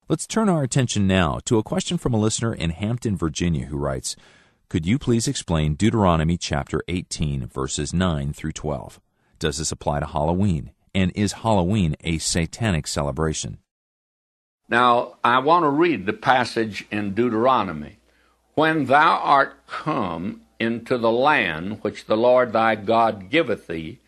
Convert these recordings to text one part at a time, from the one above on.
Let's turn our attention now to a question from a listener in Hampton, Virginia, who writes, "Could you please explain Deuteronomy chapter 18, verses 9 through 12? Does this apply to Halloween? And is Halloween a satanic celebration?" Now, I want to read the passage in Deuteronomy. "When thou art come into the land which the Lord thy God giveth thee,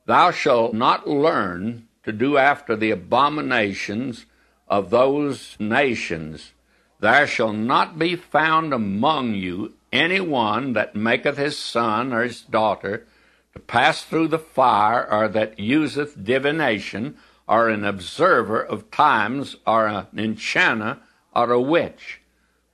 thou shalt not learn to do after the abominations of those nations. There shall not be found among you any one that maketh his son or his daughter to pass through the fire, or that useth divination, or an observer of times, or an enchanter, or a witch,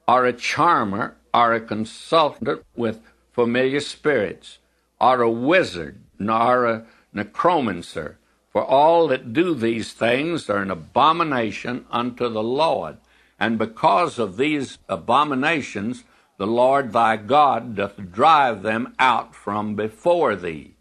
or a charmer, or a consultant with familiar spirits, or a wizard, nor a necromancer. For all that do these things are an abomination unto the Lord. And because of these abominations, the Lord thy God doth drive them out from before thee."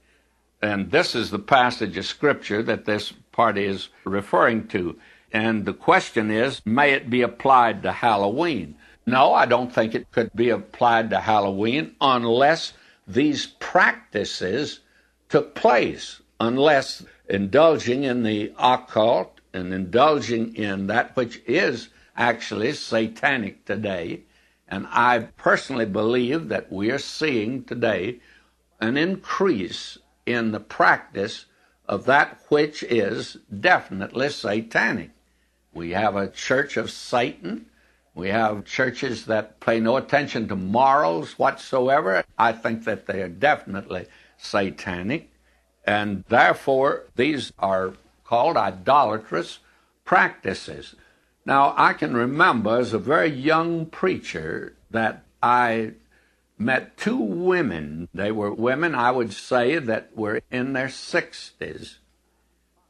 And this is the passage of Scripture that this part is referring to. And the question is, may it be applied to Halloween? No, I don't think it could be applied to Halloween unless these practices took place, unless indulging in the occult and indulging in that which is actually satanic today. And I personally believe that we are seeing today an increase in the practice of that which is definitely satanic. We have a church of Satan. We have churches that pay no attention to morals whatsoever. I think that they are definitely satanic, and therefore these are called idolatrous practices. Now, I can remember as a very young preacher that I met two women. They were women, I would say, that were in their 60s.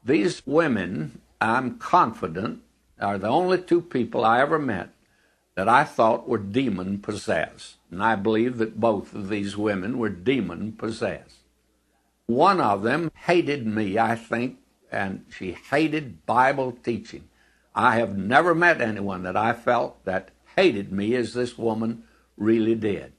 These women, I'm confident, are the only two people I ever met that I thought were demon-possessed. And I believe that both of these women were demon-possessed. One of them hated me, I think, and she hated Bible teaching. I have never met anyone that I felt that hated me as this woman really did.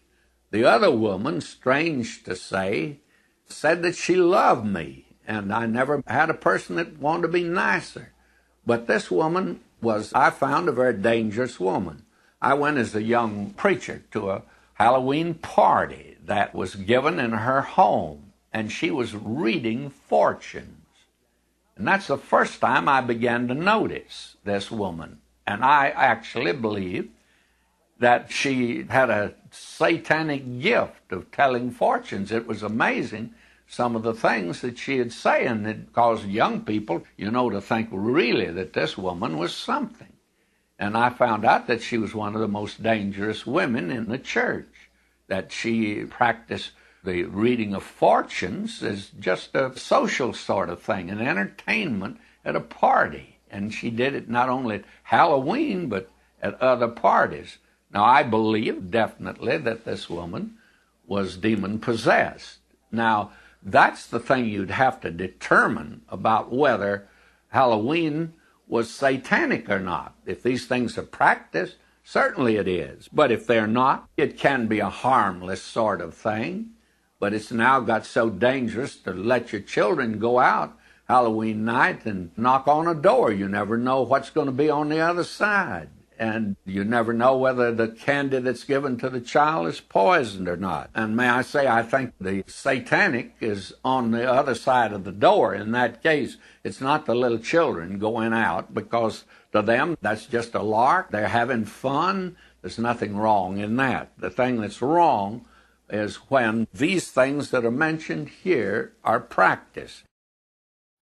The other woman, strange to say, said that she loved me, and I never had a person that wanted to be nicer. But this woman was, I found, a very dangerous woman. I went as a young preacher to a Halloween party that was given in her home, and she was reading fortunes. And that's the first time I began to notice this woman. And I actually believe that she had a satanic gift of telling fortunes. It was amazing, some of the things that she had say, and it caused young people, to think really that this woman was something. And I found out that she was one of the most dangerous women in the church, that she practiced the reading of fortunes as just a social sort of thing, an entertainment at a party. And she did it not only at Halloween, but at other parties. Now, I believe definitely that this woman was demon-possessed. Now, that's the thing you'd have to determine about whether Halloween was satanic or not. If these things are practiced, certainly it is. But if they're not, it can be a harmless sort of thing. But it's now got so dangerous to let your children go out Halloween night and knock on a door. You never know what's going to be on the other side. And you never know whether the candy that's given to the child is poisoned or not. And may I say, I think the satanic is on the other side of the door. In that case, it's not the little children going out, because to them, that's just a lark. They're having fun. There's nothing wrong in that. The thing that's wrong is when these things that are mentioned here are practiced.